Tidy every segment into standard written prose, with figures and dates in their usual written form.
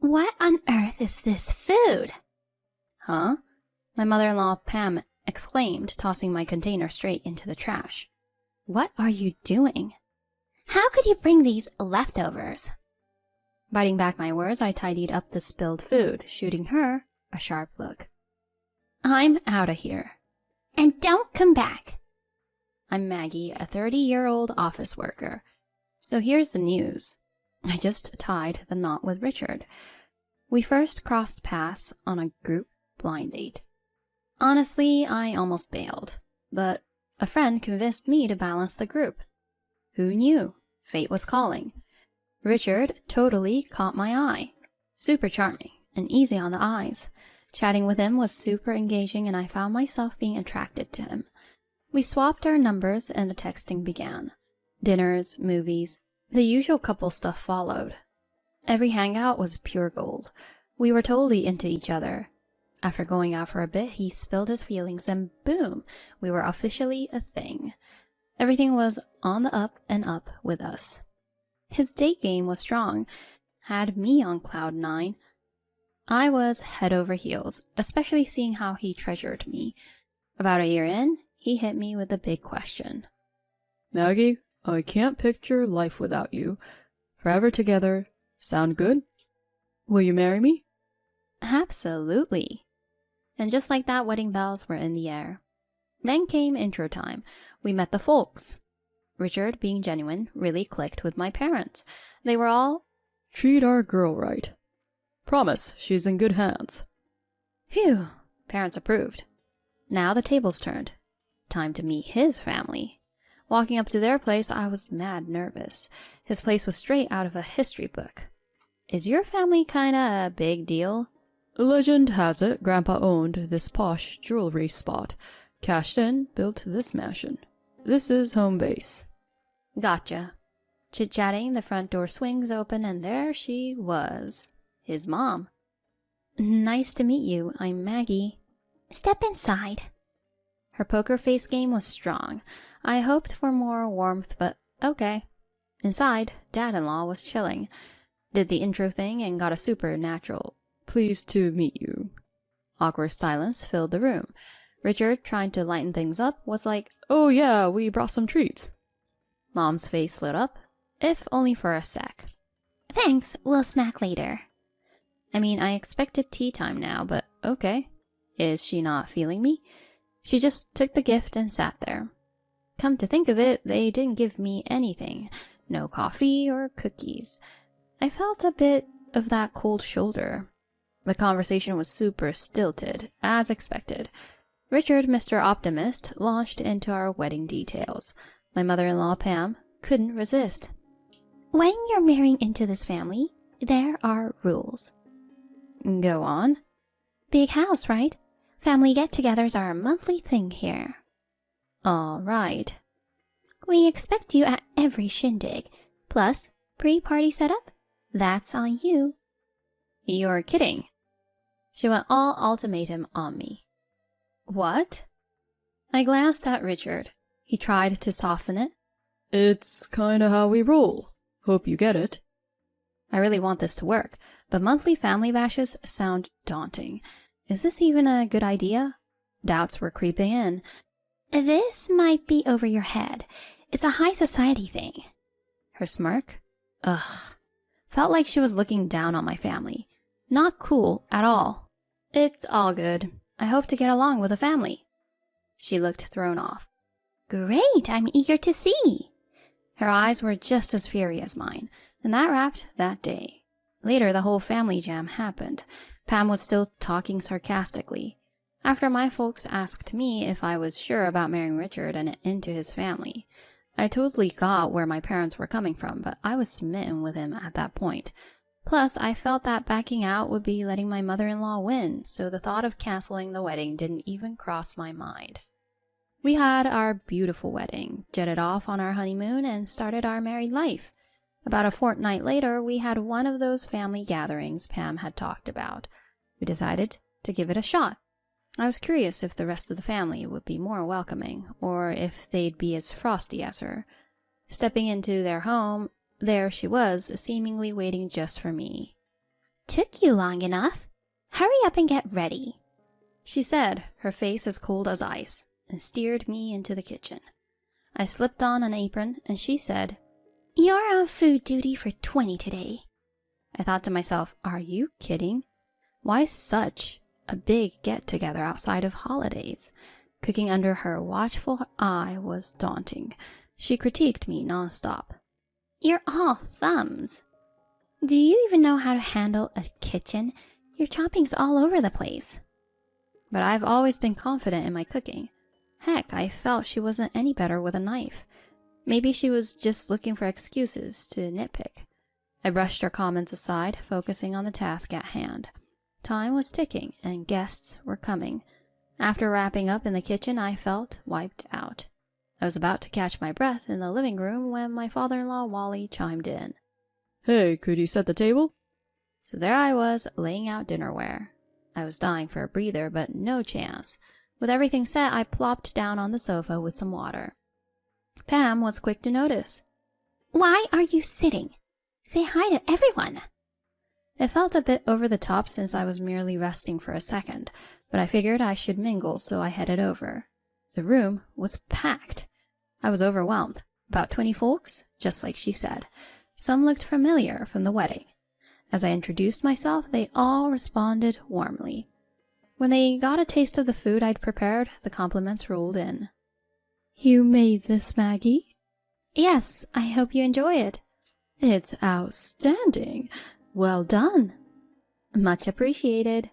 What on earth is this food? Huh? My mother-in-law Pam exclaimed, tossing my container straight into the trash. What are you doing? How could you bring these leftovers? Biting back my words, I tidied up the spilled food, shooting her a sharp look. I'm out of here. And don't come back. I'm Maggie, a 30-year-old office worker. So here's the news. I just tied the knot with Richard. We first crossed paths on a group blind date. Honestly, I almost bailed, but a friend convinced me to balance the group. Who knew? Fate was calling. Richard totally caught my eye. Super charming and easy on the eyes. Chatting with him was super engaging and I found myself being attracted to him. We swapped our numbers and the texting began. Dinners, movies, the usual couple stuff followed. Every hangout was pure gold. We were totally into each other. After going out for a bit, he spilled his feelings and boom, we were officially a thing. Everything was on the up and up with us. His date game was strong, had me on cloud 9. I was head over heels, especially seeing how he treasured me. About a year in, he hit me with a big question. Maggie, I can't picture life without you. Forever together. Sound good? Will you marry me? Absolutely. And just like that, wedding bells were in the air. Then came intro time. We met the folks. Richard, being genuine, really clicked with my parents. They were all, Treat our girl right. Promise, she's in good hands. Phew, parents approved. Now the tables turned. Time to meet his family. Walking up to their place, I was mad nervous. His place was straight out of a history book. Is your family kinda a big deal? Legend has it Grandpa owned this posh jewelry spot. Cashed in, built this mansion. This is home base. Gotcha. Chit-chatting, the front door swings open and there she was. His mom. Nice to meet you. I'm Maggie. Step inside. Her poker face game was strong. I hoped for more warmth, but okay. Inside, Dad-in-law was chilling. Did the intro thing and got a supernatural Pleased to meet you. Awkward silence filled the room. Richard, trying to lighten things up, was like, Oh yeah, we brought some treats. Mom's face lit up, if only for a sec. Thanks, we'll snack later. I mean, I expected tea time now, but okay. Is she not feeling me? She just took the gift and sat there. Come to think of it, they didn't give me anything. No coffee or cookies. I felt a bit of that cold shoulder. The conversation was super stilted, as expected. Richard, Mr. Optimist, launched into our wedding details. My mother-in-law, Pam, couldn't resist. When you're marrying into this family, there are rules. Go on. Big house, right? Family get-togethers are a monthly thing here. All right. We expect you at every shindig. Plus, pre-party setup? That's on you. You're kidding. She went all ultimatum on me. What? I glanced at Richard. He tried to soften it. It's kinda how we roll. Hope you get it. I really want this to work, but monthly family bashes sound daunting. Is this even a good idea? Doubts were creeping in. This might be over your head. It's a high society thing. Her smirk? Ugh. Felt like she was looking down on my family. Not cool at all. It's all good. I hope to get along with the family. She looked thrown off. Great, I'm eager to see. Her eyes were just as fiery as mine, and that wrapped that day. Later, the whole family jam happened. Pam was still talking sarcastically. After my folks asked me if I was sure about marrying Richard and into his family. I totally got where my parents were coming from, but I was smitten with him at that point. Plus, I felt that backing out would be letting my mother-in-law win, so the thought of canceling the wedding didn't even cross my mind. We had our beautiful wedding, jetted off on our honeymoon, and started our married life. About a fortnight later, we had one of those family gatherings Pam had talked about. We decided to give it a shot. I was curious if the rest of the family would be more welcoming, or if they'd be as frosty as her. Stepping into their home, there she was, seemingly waiting just for me. Took you long enough. Hurry up and get ready, she said, her face as cold as ice, and steered me into the kitchen. I slipped on an apron, and she said, "You're on food duty for 20 today." I thought to myself, are you kidding? Why such a big get-together outside of holidays? Cooking under her watchful eye was daunting. She critiqued me nonstop. "You're all thumbs. Do you even know how to handle a kitchen? Your chopping's all over the place." But I've always been confident in my cooking. Heck, I felt she wasn't any better with a knife. Maybe she was just looking for excuses to nitpick. I brushed her comments aside, focusing on the task at hand. Time was ticking, and guests were coming. After wrapping up in the kitchen, I felt wiped out. I was about to catch my breath in the living room when my father-in-law Wally chimed in. "Hey, could you set the table?" So there I was, laying out dinnerware. I was dying for a breather, but no chance. With everything set, I plopped down on the sofa with some water. Pam was quick to notice. "Why are you sitting? Say hi to everyone." It felt a bit over the top since I was merely resting for a second, but I figured I should mingle, so I headed over. The room was packed. I was overwhelmed. About 20 folks, just like she said. Some looked familiar from the wedding. As I introduced myself, they all responded warmly. When they got a taste of the food I'd prepared, the compliments rolled in. "You made this, Maggie?" "Yes, I hope you enjoy it." "It's outstanding. Well done." "Much appreciated."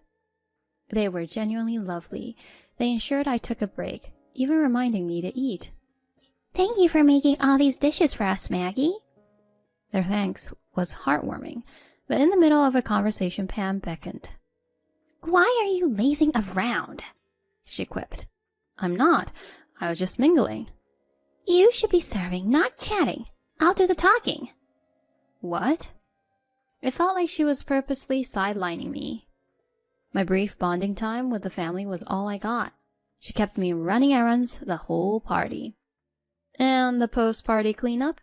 They were genuinely lovely. They ensured I took a break, even reminding me to eat. "Thank you for making all these dishes for us, Maggie." Their thanks was heartwarming, but in the middle of a conversation, Pam beckoned. "Why are you lazing around?" she quipped. "I'm not. I was just mingling." "You should be serving, not chatting. I'll do the talking." "What?" It felt like she was purposely sidelining me. My brief bonding time with the family was all I got. She kept me running errands the whole party. And the post-party cleanup?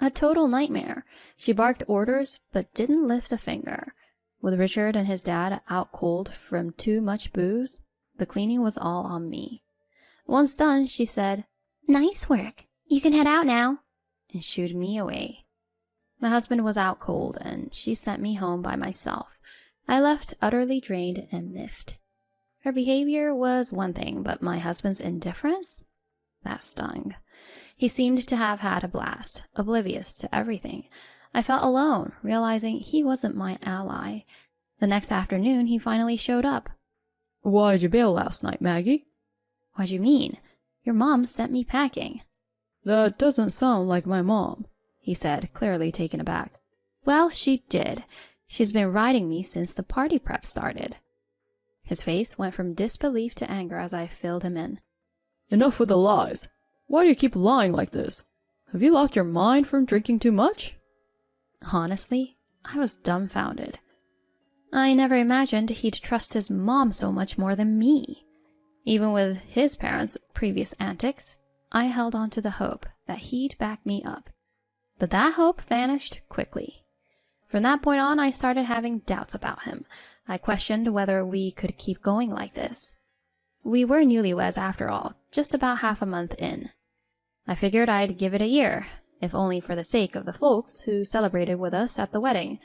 A total nightmare. She barked orders, but didn't lift a finger. With Richard and his dad out cold from too much booze, the cleaning was all on me. Once done, she said, "Nice work. You can head out now," and shooed me away. My husband was out cold, and she sent me home by myself. I left utterly drained and miffed. Her behavior was one thing, but my husband's indifference? That stung. He seemed to have had a blast, oblivious to everything. I felt alone, realizing he wasn't my ally. The next afternoon, he finally showed up. "Why'd you bail last night, Maggie?" "What do you mean? Your mom sent me packing." "That doesn't sound like my mom," he said, clearly taken aback. "Well, she did. She's been riding me since the party prep started." His face went from disbelief to anger as I filled him in. "Enough with the lies. Why do you keep lying like this? Have you lost your mind from drinking too much?" Honestly, I was dumbfounded. I never imagined he'd trust his mom so much more than me. Even with his parents' previous antics, I held on to the hope that he'd back me up. But that hope vanished quickly. From that point on, I started having doubts about him. I questioned whether we could keep going like this. We were newlyweds after all, just about half a month in. I figured I'd give it a year, if only for the sake of the folks who celebrated with us at the wedding.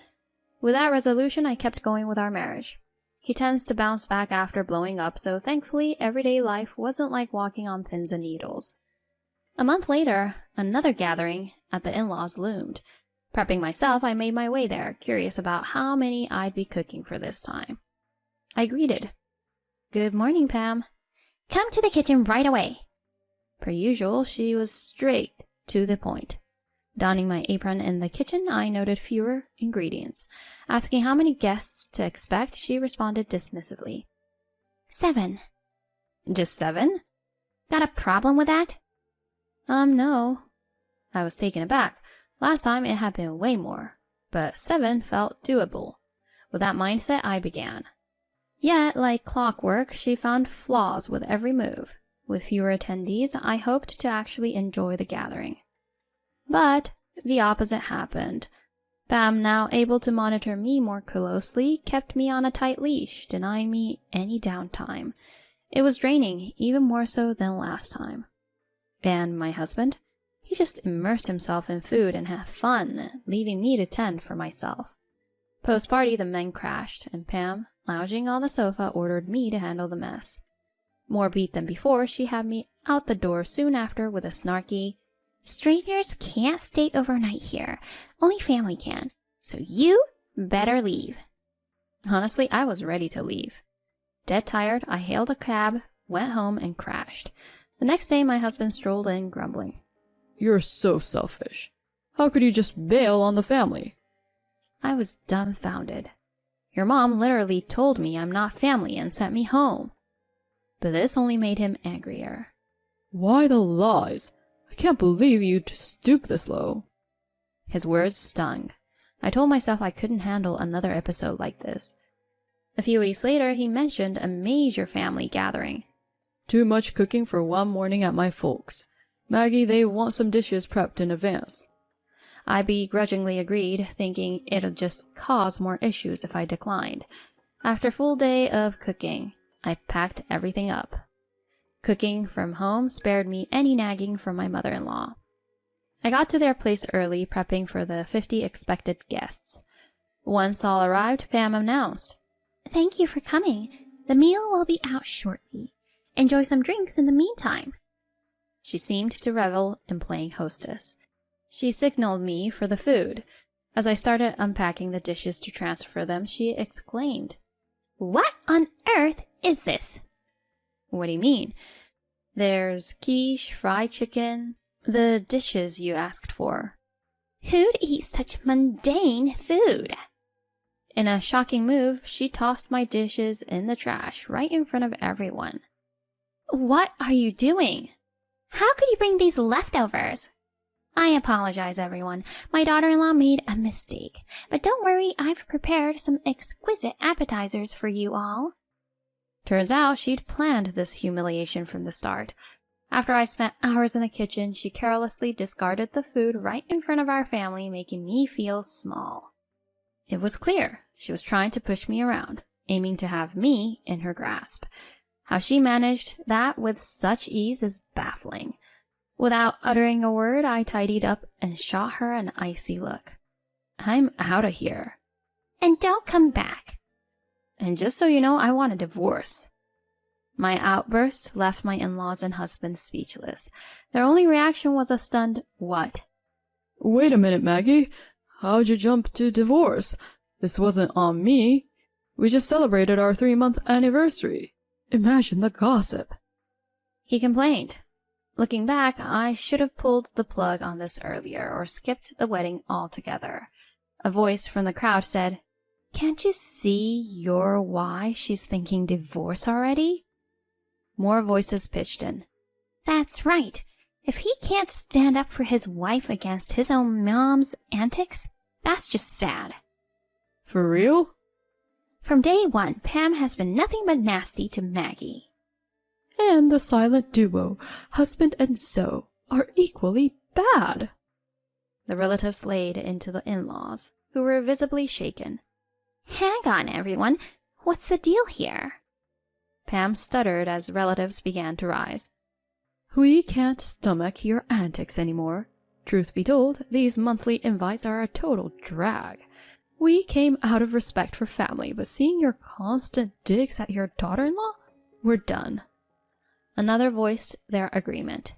With that resolution, I kept going with our marriage. He tends to bounce back after blowing up, so thankfully everyday life wasn't like walking on pins and needles. A month later, another gathering at the in-laws loomed. Prepping myself, I made my way there, curious about how many I'd be cooking for this time. I greeted. "Good morning, Pam." "Come to the kitchen right away." Per usual, she was straight to the point. Donning my apron in the kitchen, I noted fewer ingredients. Asking how many guests to expect, she responded dismissively. 7. "Just 7? Got a problem with that?" No. I was taken aback. Last time it had been way more, but 7 felt doable. With that mindset, I began. Yet, like clockwork, she found flaws with every move. With fewer attendees, I hoped to actually enjoy the gathering. But the opposite happened. Pam, now able to monitor me more closely, kept me on a tight leash, denying me any downtime. It was draining, even more so than last time. And my husband? He just immersed himself in food and had fun, leaving me to tend for myself. Post-party, the men crashed, and Pam, lounging on the sofa, ordered me to handle the mess. More beat than before, she had me out the door soon after with a snarky, "Strangers can't stay overnight here. Only family can. So you better leave." Honestly, I was ready to leave. Dead tired, I hailed a cab, went home, and crashed. The next day, my husband strolled in, grumbling. "You're so selfish. How could you just bail on the family?" I was dumbfounded. Your mom literally told me I'm not family and sent me home. But this only made him angrier. "Why the lies? I can't believe you'd stoop this low." His words stung. I told myself I couldn't handle another episode like this. A few weeks later, he mentioned a major family gathering. "Too much cooking for one morning at my folks. Maggie, they want some dishes prepped in advance." I begrudgingly agreed, thinking it'd just cause more issues if I declined. After a full day of cooking, I packed everything up. Cooking from home spared me any nagging from my mother-in-law. I got to their place early, prepping for the 50 expected guests. Once all arrived, Pam announced, "Thank you for coming. The meal will be out shortly. Enjoy some drinks in the meantime." She seemed to revel in playing hostess. She signaled me for the food. As I started unpacking the dishes to transfer them, she exclaimed, "What on earth is this?" "What do you mean?" "There's quiche, fried chicken, the dishes you asked for." "Who'd eat such mundane food?" In a shocking move, she tossed my dishes in the trash right in front of everyone. "What are you doing? How could you bring these leftovers?" "I apologize, everyone. My daughter-in-law made a mistake. But don't worry, I've prepared some exquisite appetizers for you all." Turns out she'd planned this humiliation from the start. After I spent hours in the kitchen, she carelessly discarded the food right in front of our family, making me feel small. It was clear she was trying to push me around, aiming to have me in her grasp. How she managed that with such ease is baffling. Without uttering a word, I tidied up and shot her an icy look. "I'm out of here. "And don't come back." And just so you know, I want a divorce." My outburst left my in-laws and husband speechless. Their only reaction was a stunned, "What?" "Wait a minute, Maggie. How'd you jump to divorce? This wasn't on me. We just celebrated our 3-month anniversary. Imagine the gossip." He complained. Looking back, I should have pulled the plug on this earlier or skipped the wedding altogether. A voice from the crowd said, "Can't you see you're why she's thinking divorce already?" More voices pitched in. "That's right. If he can't stand up for his wife against his own mom's antics, that's just sad." "For real?" "From day one, Pam has been nothing but nasty to Maggie." "And the silent duo, husband and so, are equally bad." The relatives laid into the in-laws, who were visibly shaken. "Hang on, everyone. What's the deal here?" Pam stuttered as relatives began to rise. "We can't stomach your antics anymore. Truth be told, these monthly invites are a total drag. We came out of respect for family, but seeing your constant digs at your daughter-in-law, we're done." Another voiced their agreement.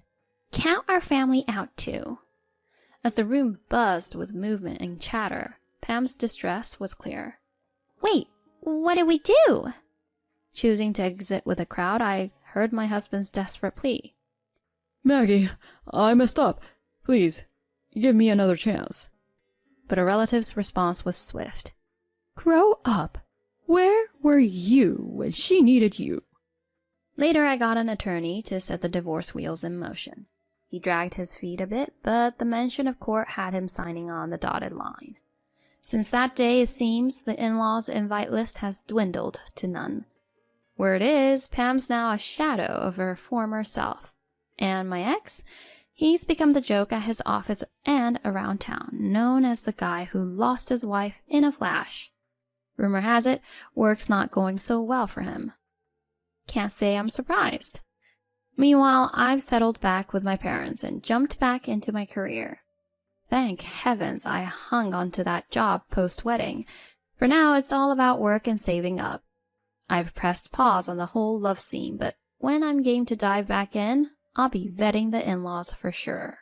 "Count our family out too." As the room buzzed with movement and chatter, Pam's distress was clear. "Wait, what do we do?" Choosing to exit with the crowd, I heard my husband's desperate plea. "Maggie, I messed up. Please, give me another chance." But a relative's response was swift. "Grow up. Where were you when she needed you?" Later, I got an attorney to set the divorce wheels in motion. He dragged his feet a bit, but the mention of court had him signing on the dotted line. Since that day, it seems the in-laws' invite list has dwindled to none. Word is, Pam's now a shadow of her former self. And my ex? He's become the joke at his office and around town, known as the guy who lost his wife in a flash. Rumor has it, work's not going so well for him. Can't say I'm surprised. Meanwhile, I've settled back with my parents and jumped back into my career. Thank heavens I hung onto that job post-wedding. For now, it's all about work and saving up. I've pressed pause on the whole love scene, but when I'm game to dive back in, I'll be vetting the in-laws for sure.